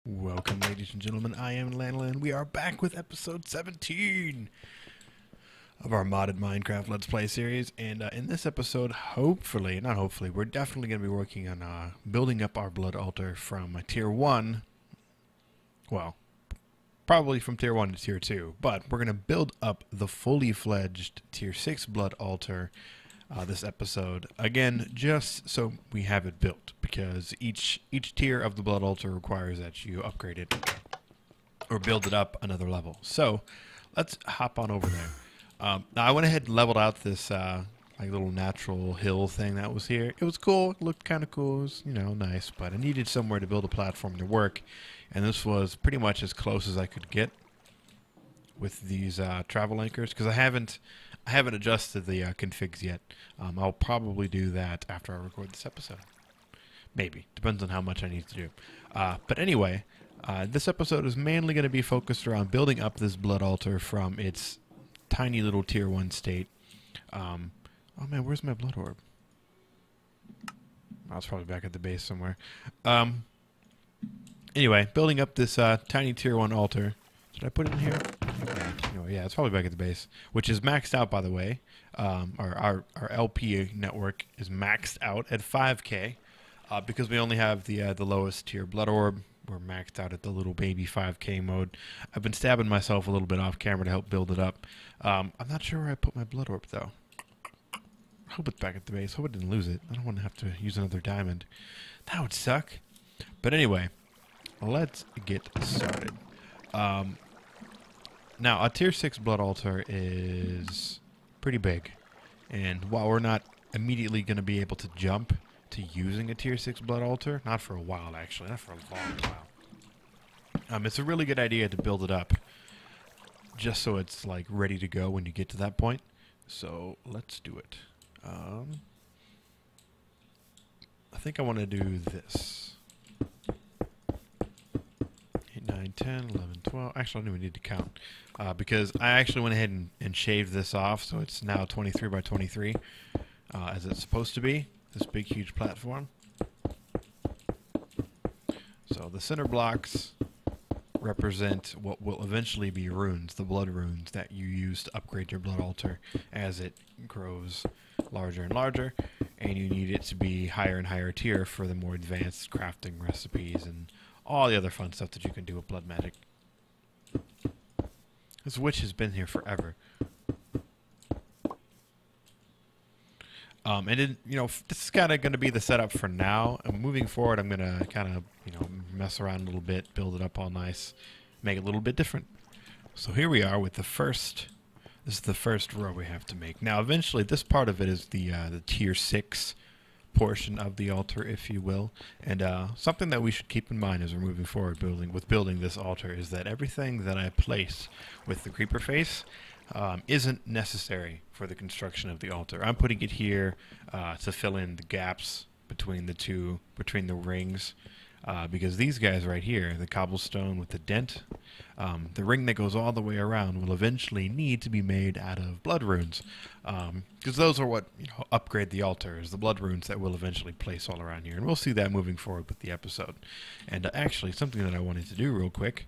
Welcome, ladies and gentlemen. I am Lanolin. We are back with episode 17 of our modded Minecraft Let's Play series. And in this episode, not hopefully, we're definitely going to be working on building up our blood altar from tier 1. Well, probably from tier 1 to tier 2. But we're going to build up the fully fledged tier 6 blood altar this episode. Again, just so we have it built, because each tier of the blood altar requires that you upgrade it or build it up another level. So let's hop on over there. Now I went ahead and leveled out this like little natural hill thing that was here. It was cool. It looked kind of cool. It was, nice, but I needed somewhere to build a platform to work, and this was pretty much as close as I could get with these travel anchors, because I haven't adjusted the configs yet. I'll probably do that after I record this episode. Maybe. Depends on how much I need to do. But anyway, this episode is mainly going to be focused around building up this blood altar from its tiny little tier 1 state. Oh man, where's my blood orb? Oh, it's probably back at the base somewhere. Anyway, building up this tiny tier 1 altar. Did I put it in here? Yeah, it's probably back at the base, which is maxed out, by the way. Our LP network is maxed out at 5K because we only have the lowest tier blood orb. We're maxed out at the little baby 5K mode. I've been stabbing myself a little bit off camera to help build it up. I'm not sure where I put my blood orb, though. I hope it's back at the base. Hope I didn't lose it. I don't want to have to use another diamond. That would suck. But anyway, let's get started. Now, a tier 6 blood altar is pretty big, and while we're not immediately going to be able to jump to using a tier 6 blood altar, not for a while actually, not for a long while, it's a really good idea to build it up just so it's like ready to go when you get to that point. So let's do it. I think I want to do this. 9, 10, 11, 12. Actually, I don't even need to count because I actually went ahead and shaved this off, so it's now 23 by 23 as it's supposed to be, this big, huge platform. So the center blocks represent what will eventually be runes, the blood runes that you use to upgrade your blood altar as it grows larger and larger, and you need it to be higher and higher tier for the more advanced crafting recipes and all the other fun stuff that you can do with blood magic. This witch has been here forever. And then, this is kind of going to be the setup for now. And moving forward, I'm going to kind of, mess around a little bit, build it up all nice, make it a little bit different. So here we are with the first, this is the first row we have to make. Now, eventually, this part of it is the tier 6 portion of the altar, if you will, and something that we should keep in mind as we're moving forward building this altar is that everything that I place with the creeper face isn't necessary for the construction of the altar. I'm putting it here to fill in the gaps between the rings, because these guys right here, the cobblestone with the dent, the ring that goes all the way around will eventually need to be made out of blood runes, because those are what upgrade the altar, is the blood runes that we'll eventually place all around here, and we'll see that moving forward with the episode. And actually, something that I wanted to do real quick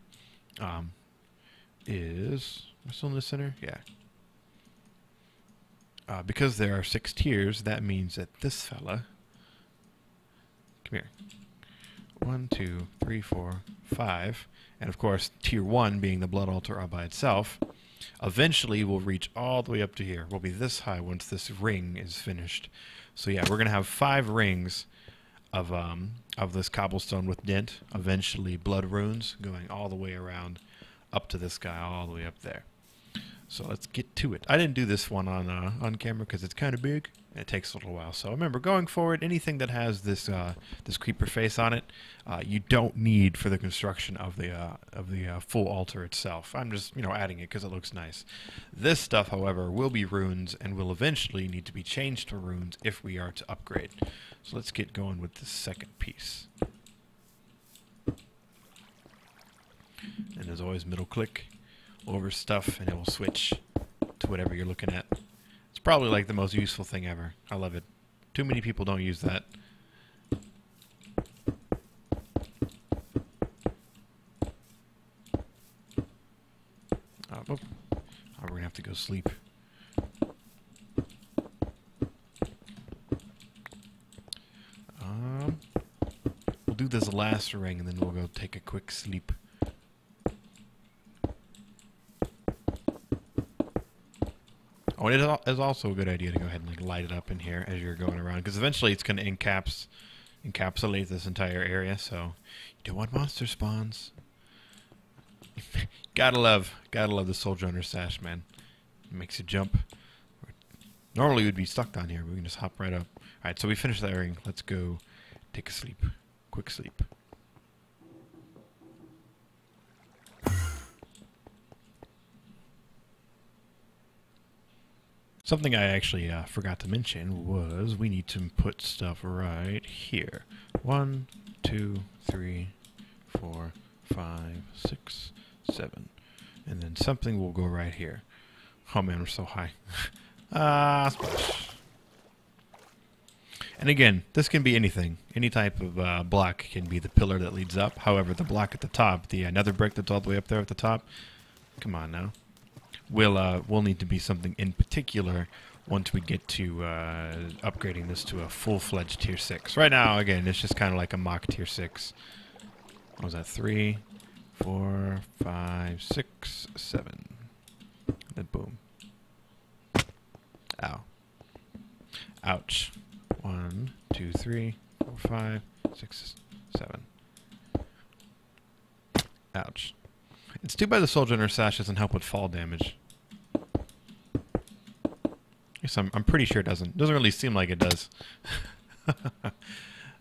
is, am I still in the center? Yeah. Because there are 6 tiers, that means that this fella, come here. 1, 2, 3, 4, 5, and of course tier 1 being the blood altar all by itself, eventually will reach all the way up to here. We'll be this high once this ring is finished. So yeah, we're gonna have 5 rings of this cobblestone with dent, eventually blood runes going all the way around up to this guy, all the way up there. So let's get to it. I didn't do this one on camera because it's kind of big and it takes a little while. So remember, going forward, anything that has this this creeper face on it, you don't need for the construction of the full altar itself. I'm just adding it because it looks nice. This stuff, however, will be runes and will eventually need to be changed to runes if we are to upgrade. So let's get going with the second piece. And as always, middle click over stuff and it will switch to whatever you're looking at. It's probably like the most useful thing ever. I love it. Too many people don't use that. Oh, we're gonna have to go sleep. We'll do this last ring, and then we'll go take a quick sleep. Oh, it is also a good idea to go ahead and like light it up in here as you're going around, because eventually it's going to encapsulate this entire area. So you don't want monster spawns. gotta love the soldier under sash, man. It makes you jump. Normally we'd be stuck down here, but we can just hop right up. All right, so we finished that ring. Let's go take a sleep, quick sleep. Something I actually forgot to mention was we need to put stuff right here. 1, 2, 3, 4, 5, 6, 7. And then something will go right here. Oh man, we're so high. Splash. And again, this can be anything. Any type of block can be the pillar that leads up. However, the block at the top, the nether brick that's all the way up there at the top, come on now. Will need to be something in particular once we get to upgrading this to a full-fledged tier 6. Right now, again, it's just kind of like a mock tier 6. What was that? 3, 4, 5, 6, 7. Then boom. Ow. Ouch. 1, 2, 3, 4, 5, 6, 7. Ouch. It's too bad the soldier under sash doesn't help with fall damage. Yes, I'm pretty sure it doesn't. It doesn't really seem like it does.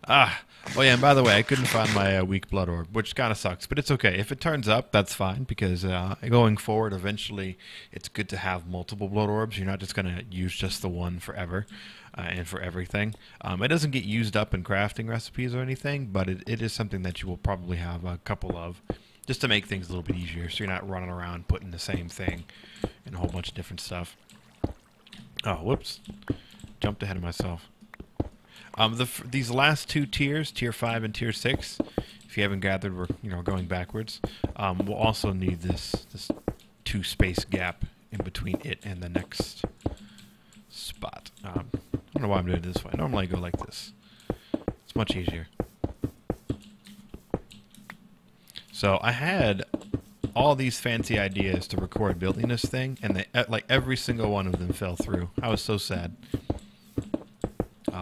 Oh yeah, and by the way, I couldn't find my weak blood orb, which kind of sucks, but it's okay. If it turns up, that's fine, because going forward, eventually, it's good to have multiple blood orbs. You're not just going to use just the one forever and for everything. It doesn't get used up in crafting recipes or anything, but it is something that you will probably have a couple of, just to make things a little bit easier, so you're not running around putting the same thing in a whole bunch of different stuff. Oh, whoops. Jumped ahead of myself. These last two tiers, tier 5 and tier 6, if you haven't gathered, we're going backwards. We'll also need this 2 space gap in between it and the next spot. I don't know why I'm doing it this way. Normally I go like this. It's much easier. So I had all these fancy ideas to record building this thing, and like every single one of them fell through. I was so sad.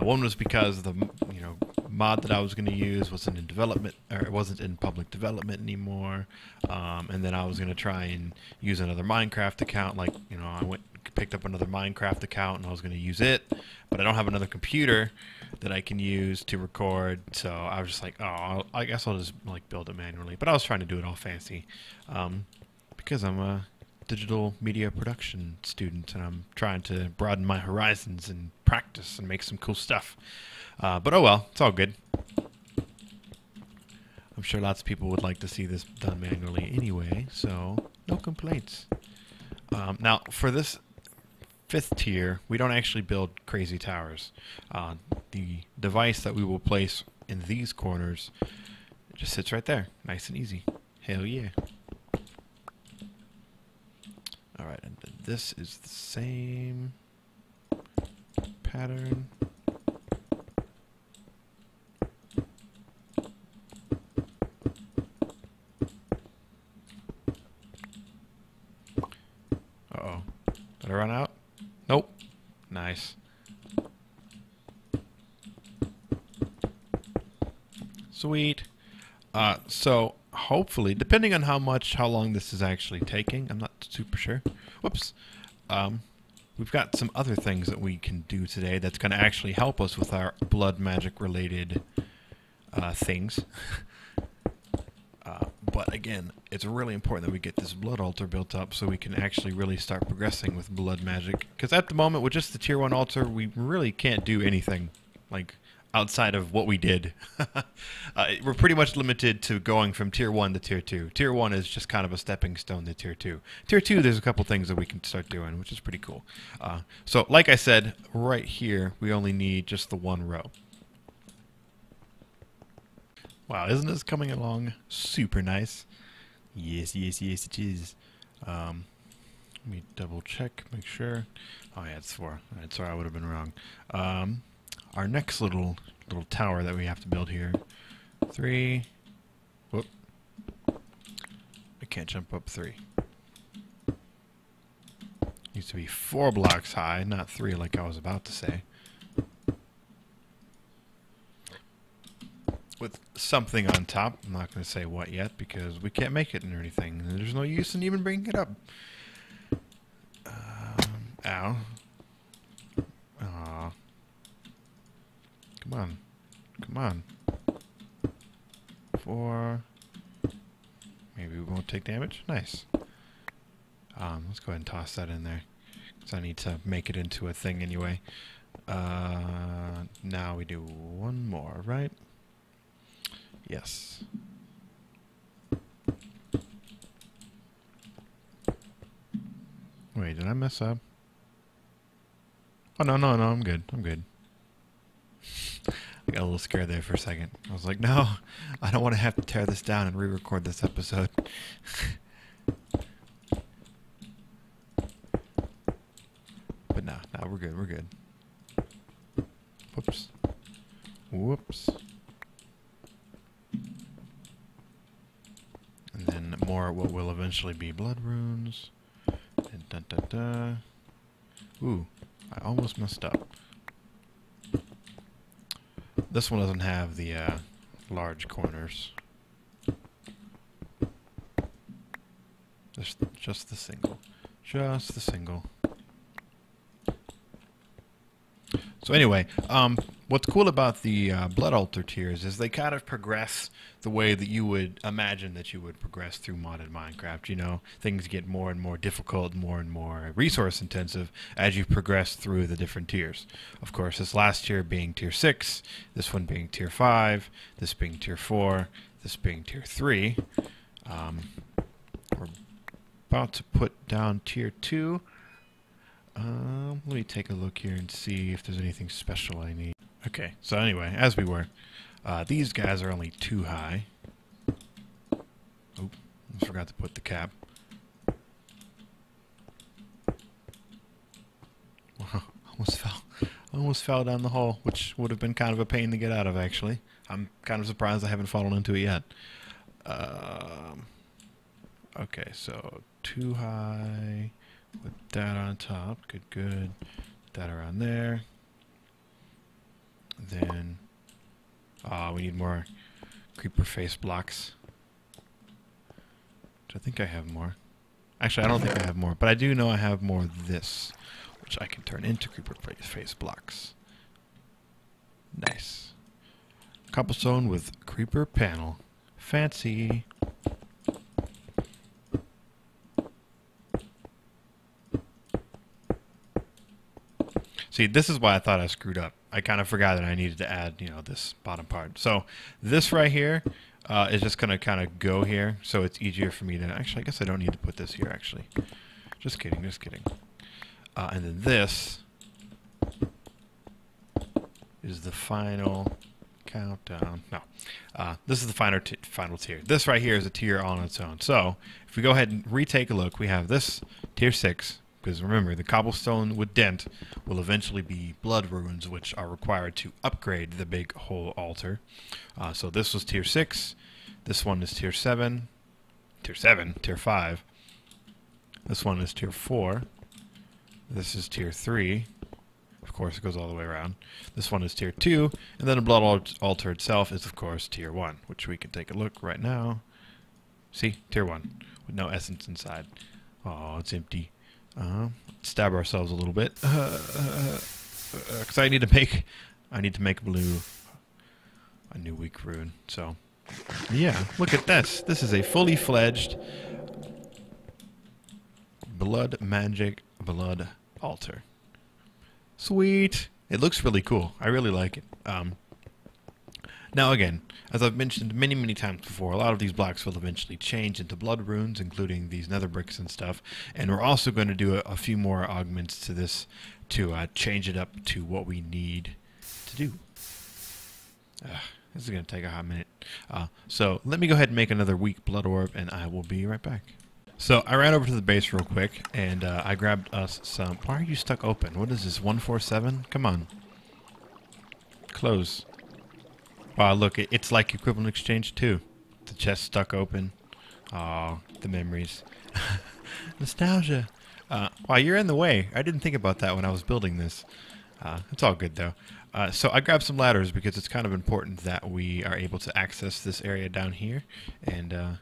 One was because the mod that I was going to use wasn't in development, or it wasn't in public development anymore. And then I was going to try and use another Minecraft account. Like, I picked up another Minecraft account and I was going to use it, but I don't have another computer that I can use to record. So I was just like, oh, I guess I'll just like build it manually. But I was trying to do it all fancy, because I'm a digital media production student and I'm trying to broaden my horizons and practice and make some cool stuff. But oh well, it's all good. I'm sure lots of people would like to see this done manually anyway, so no complaints. Now, for this 5th tier, we don't actually build crazy towers. The device that we will place in these corners just sits right there, nice and easy. Hell yeah. Alright, and this is the same pattern. Uh-oh. Did I run out? Nope. Nice. Sweet. So hopefully, depending on how long this is actually taking, I'm not super sure. Whoops. We've got some other things that we can do today that's going to actually help us with our blood magic related things. But again, it's really important that we get this blood altar built up so we can actually really start progressing with blood magic. Because at the moment, with just the tier 1 altar, we really can't do anything like outside of what we did. We're pretty much limited to going from tier 1 to tier 2. Tier 1 is just kind of a stepping stone to tier 2. Tier 2, there's a couple things that we can start doing, which is pretty cool. So like I said, right here, we only need just the 1 row. Wow, isn't this coming along super nice? Yes, yes, yes, it is. Let me double check, make sure. Oh yeah, it's 4. Alright, sorry, I would have been wrong. Our next little tower that we have to build here. 3. Whoop. I can't jump up 3. Needs to be 4 blocks high, not 3 like I was about to say. With something on top. I'm not going to say what yet because we can't make it or anything. There's no use in even bringing it up. Ow. Aw. Come on. Come on. 4. Maybe we won't take damage. Nice. Let's go ahead and toss that in there. Because I need to make it into a thing anyway. Now we do one more, right? Yes. Wait, did I mess up? Oh, no, I'm good. I'm good. I got a little scared there for a second. I was like, no, I don't want to have to tear this down and re-record this episode. But no, we're good, we're good. Whoops. Whoops. And then more what will eventually be blood runes. And da-da-da. Ooh, I almost messed up. This one doesn't have the large corners. Just the single. Just the single. So anyway, what's cool about the Blood Altar tiers is they kind of progress the way that you would imagine that you would progress through modded Minecraft. You know, things get more and more difficult, more and more resource intensive as you progress through the different tiers. Of course, this last tier being tier 6, this one being tier 5, this being tier 4, this being tier 3. We're about to put down tier 2. Let me take a look here and see if there's anything special I need. Okay, so anyway, as we were, these guys are only 2 high. Oop, I forgot to put the cap. Wow, almost fell down the hole, which would have been kind of a pain to get out of, actually. I'm kind of surprised I haven't fallen into it yet. Okay, so 2 high. With that on top, good. That around there. Then, we need more creeper face blocks. Which I think I have more. Actually, I don't think I have more, but I do know I have more of this, which I can turn into creeper face blocks. Nice. Cobblestone with creeper panel. Fancy. See, this is why I thought I screwed up. I kind of forgot that I needed to add, you know, this bottom part. So this right here is just going to kind of go here, so it's easier for me to... Actually, I guess I don't need to put this here, actually. Just kidding, just kidding. And then this is the final countdown. No. This is the final tier. This right here is a tier on its own. So if we go ahead and retake a look, we have this tier 6. Because remember, the cobblestone with dent will eventually be blood runes, which are required to upgrade the big whole altar. So this was tier 6. This one is tier 7. Tier 5. This one is tier 4. This is tier 3. Of course, it goes all the way around. This one is tier 2. And then the blood altar itself is, of course, tier 1, which we can take a look right now. See? Tier 1, with no essence inside. Oh, it's empty. Stab ourselves a little bit, because I need to make a new weak rune. So, yeah, look at this. This is a fully fledged blood magic blood altar. Sweet. It looks really cool. I really like it. Now again, as I've mentioned many times before, a lot of these blocks will eventually change into blood runes, including these nether bricks and stuff. And we're also going to do a few more augments to this to change it up to what we need to do. This is going to take a hot minute. So let me go ahead and make another weak blood orb, and I will be right back. So I ran over to the base real quick, and I grabbed us some... Why are you stuck open? What is this, 147? Come on. Close. Wow, look, it's like equivalent exchange too. The chest stuck open. Oh, the memories. Nostalgia. Wow, you're in the way. I didn't think about that when I was building this. It's all good, though. So I grabbed some ladders because it's kind of important that we are able to access this area down here. And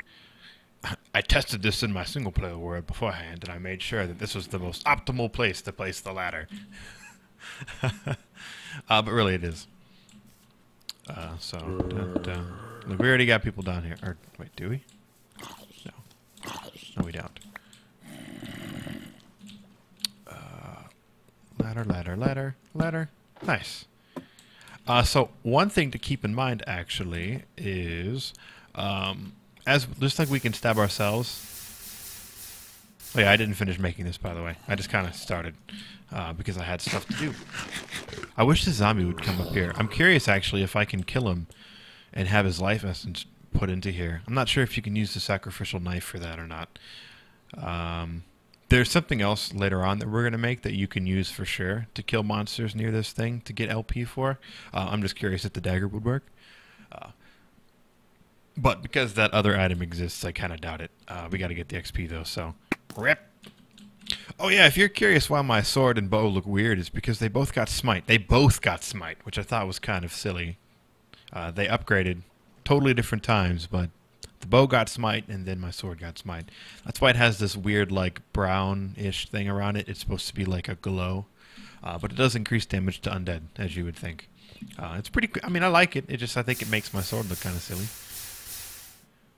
I tested this in my single-player world beforehand, and I made sure that this was the most optimal place to place the ladder. But really it is. Look, we already got people down here. Or, wait, do we? No. No, we don't. Ladder. Nice. So one thing to keep in mind, actually, is just like we can stab ourselves. Oh yeah, I didn't finish making this, by the way. I just kind of started because I had stuff to do. I wish the zombie would come up here. I'm curious, actually, if I can kill him and have his life essence put into here. I'm not sure if you can use the sacrificial knife for that or not. There's something else later on that we're going to make that you can use for sure to kill monsters near this thing to get LP for. I'm just curious if the dagger would work. But because that other item exists, I kind of doubt it. We got to get the XP though, so rip. Oh yeah, if you're curious why my sword and bow look weird, it's because they both got smite. They both got smite, which I thought was kind of silly. They upgraded totally different times, but the bow got smite, and then my sword got smite. That's why it has this weird, like, brownish thing around it. It's supposed to be like a glow. But it does increase damage to undead, as you would think. It's pretty... I mean, I like it. I think it makes my sword look kind of silly.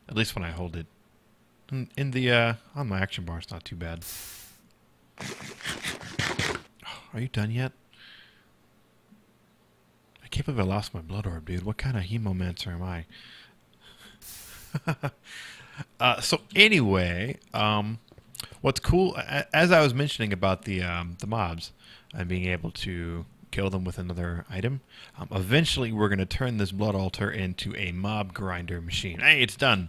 At least when I hold it. In the, on my action bar, it's not too bad. Are you done yet? I can't believe I lost my blood orb, dude. What kind of hemomancer am I? So anyway, what's cool, as I was mentioning about the mobs and being able to kill them with another item, eventually we're going to turn this blood altar into a mob grinder machine. Hey, it's done.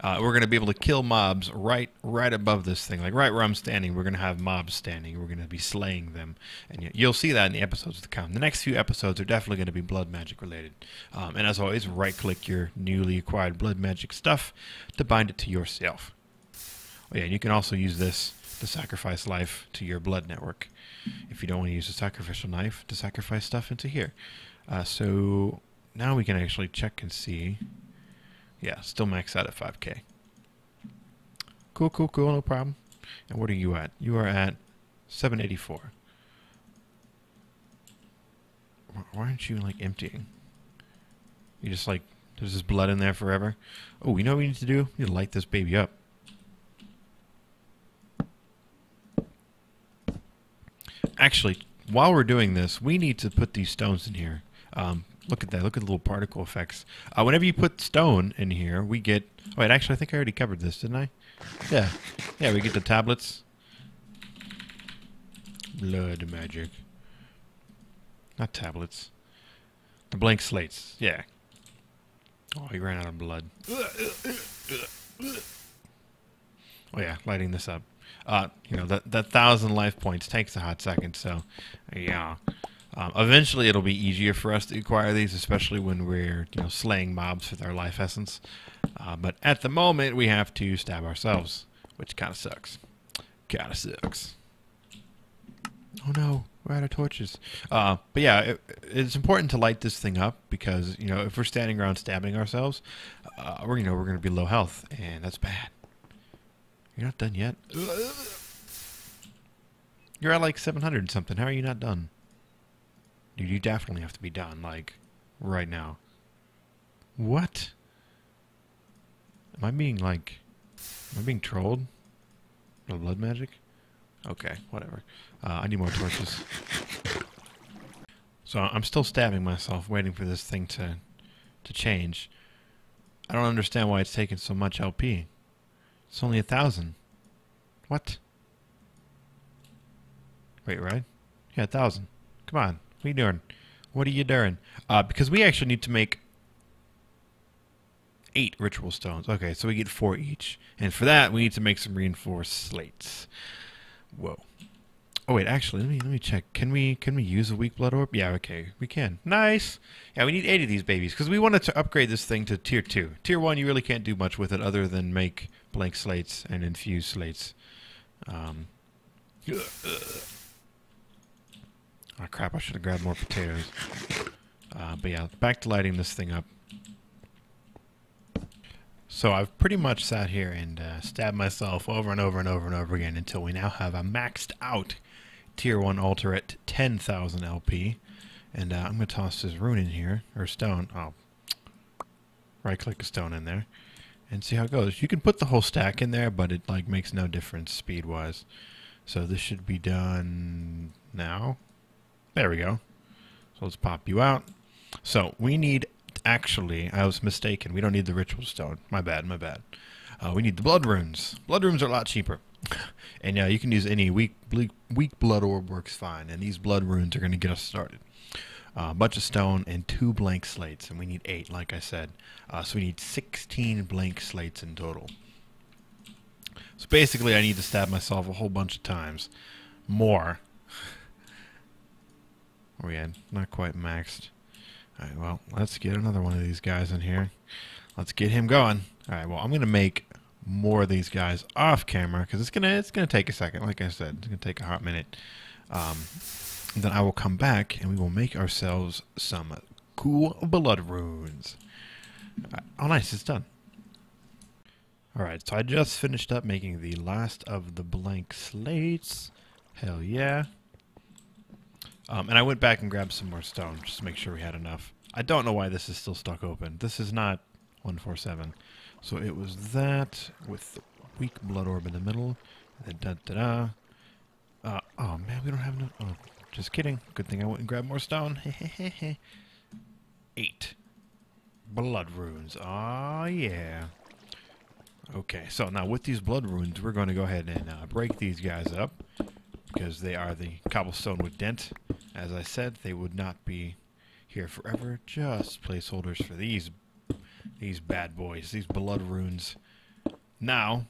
We're going to be able to kill mobs right above this thing. Like right where I'm standing, we're going to have mobs standing. We're going to be slaying them. And you'll see that in the episodes to come. The next few episodes are definitely going to be blood magic related. And as always, right-click your newly acquired blood magic stuff to bind it to yourself. Oh yeah, and you can also use this to sacrifice life to your blood network. If you don't want to use a sacrificial knife to sacrifice stuff into here. So now we can actually check and see. Yeah, still maxed out at 5k. Cool, no problem. And what are you at? You are at 784. Why aren't you, like, emptying? You just, like, there's this blood in there forever? Oh, you know what we need to do? We need to light this baby up. Actually, while we're doing this, we need to put these stones in here. Look at that. Look at the little particle effects. Whenever you put stone in here, we get... Wait, actually, I think I already covered this, didn't I? Yeah. Yeah, we get the tablets. Blood magic. Not tablets. The blank slates. Yeah. Oh, he ran out of blood. Oh, yeah, lighting this up. You know, that 1,000 life points takes a hot second, so, yeah. Eventually, it'll be easier for us to acquire these, especially when we're, you know, slaying mobs with our life essence. But at the moment, we have to stab ourselves, which kind of sucks. Kind of sucks. Oh no, we're out of torches. But yeah, it's important to light this thing up because, you know, if we're standing around stabbing ourselves, we're going to be low health, and that's bad. You're not done yet. You're at like 700 and something. How are you not done? Dude, you definitely have to be done, like, right now. What? Am I being, like... Am I being trolled? No blood magic? Okay, whatever. I need more torches. So I'm still stabbing myself, waiting for this thing to change. I don't understand why it's taking so much LP. It's only 1,000. What? Wait, right? Yeah, 1,000. Come on. What are you doing? What are you doing? Because we actually need to make 8 ritual stones. Okay, so we get 4 each. And for that, we need to make some reinforced slates. Whoa. Oh wait, actually, let me check. Can we use a weak blood orb? Yeah, okay, we can. Nice. Yeah, we need 8 of these babies because we wanted to upgrade this thing to tier 2. Tier 1, you really can't do much with it other than make blank slates and infuse slates. Oh crap! I should have grabbed more potatoes. But yeah, back to lighting this thing up. So I've pretty much sat here and stabbed myself over and over and over and over again until we now have a maxed out tier 1 altar at 10,000 LP. And I'm going to toss this rune in here, or stone. Oh, right click a stone in there and see how it goes. You can put the whole stack in there, but it like makes no difference speed wise. So this should be done now. There we go. So let's pop you out. So we need, actually, I was mistaken. We don't need the ritual stone. My bad, my bad. We need the blood runes. Blood runes are a lot cheaper. And yeah, you can use any weak blood orb works fine. And these blood runes are going to get us started. A bunch of stone and 2 blank slates. And we need 8, like I said. So we need 16 blank slates in total. So basically, I need to stab myself a whole bunch of times. More. Oh yeah, not quite maxed. Alright, well, let's get another one of these guys in here. Let's get him going. Alright, well, I'm going to make more of these guys off camera because it's gonna take a second. Like I said, it's going to take a hot minute. Then I will come back and we will make ourselves some cool blood runes. Oh, nice, it's done. Alright, so I just finished up making the last of the blank slates. Hell yeah. And I went back and grabbed some more stone just to make sure we had enough. I don't know why this is still stuck open. This is not 147. So it was that with the weak blood orb in the middle. And then oh man, we don't have enough. Oh, just kidding. Good thing I went and grabbed more stone. 8 blood runes. Oh yeah. Okay, so now with these blood runes, we're going to go ahead and break these guys up because they are the cobblestone with dent. As I said, they would not be here forever. Just placeholders for these bad boys, these blood runes. Now,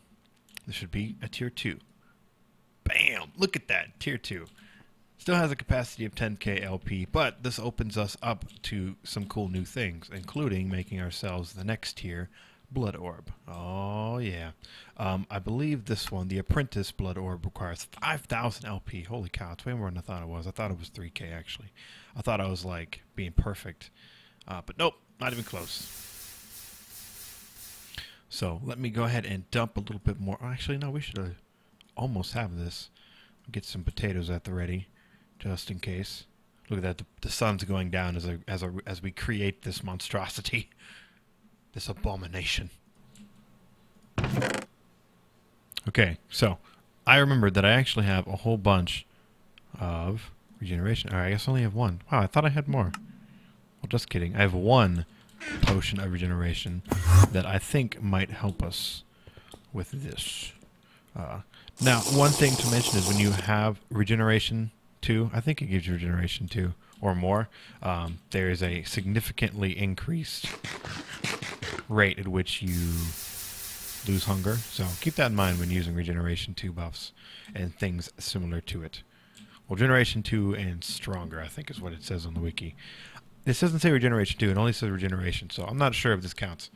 this should be a tier 2. Bam! Look at that, tier 2. Still has a capacity of 10k LP, but this opens us up to some cool new things, including making ourselves the next tier blood orb. Oh yeah. I believe this one, the apprentice blood orb, requires 5,000 LP. Holy cow, it's way more than I thought it was. I thought it was 3k actually. I thought I was like being perfect. But nope, not even close. So let me go ahead and dump a little bit more. Actually, no, we should almost have this. Get some potatoes at the ready, just in case. Look at that, the sun's going down as we create this monstrosity. This abomination. Okay, so I remembered that I actually have a whole bunch of regeneration. Alright, I guess I only have 1. Wow, I thought I had more. Well, just kidding. I have 1 potion of regeneration that I think might help us with this. Now, one thing to mention is when you have regeneration 2, I think it gives you regeneration 2 or more, there is a significantly increased rate at which you lose hunger. So keep that in mind when using regeneration 2 buffs and things similar to it. Well, regeneration 2 and stronger, I think is what it says on the wiki. This doesn't say regeneration 2, it only says regeneration, so I'm not sure if this counts.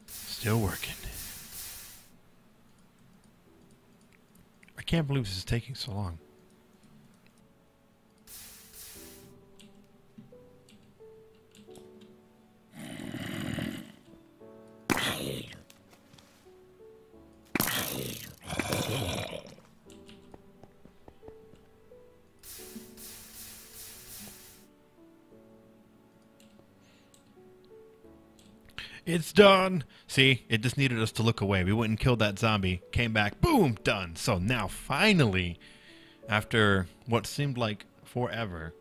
Still working. I can't believe this is taking so long. It's done. See, it just needed us to look away. We went and killed that zombie, came back, boom, done. So now, finally, after what seemed like forever,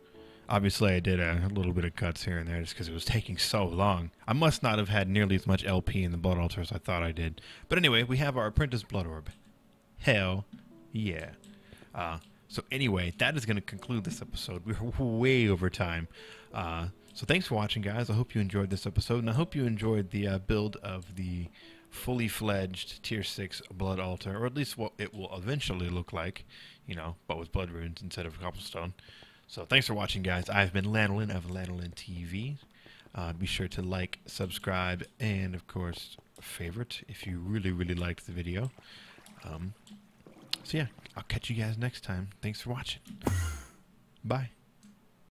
obviously I did a little bit of cuts here and there just because it was taking so long. I must not have had nearly as much LP in the blood altar as I thought I did. But anyway, we have our apprentice blood orb. Hell yeah. So anyway, that is going to conclude this episode. We're way over time. So thanks for watching, guys. I hope you enjoyed this episode, and I hope you enjoyed the build of the fully fledged Tier 6 Blood Altar, or at least what it will eventually look like, you know, but with blood runes instead of cobblestone. So thanks for watching, guys. I've been Lanolin of LanolinTV. Be sure to like, subscribe, and of course, favorite if you really, really liked the video. So yeah, I'll catch you guys next time. Thanks for watching. Bye.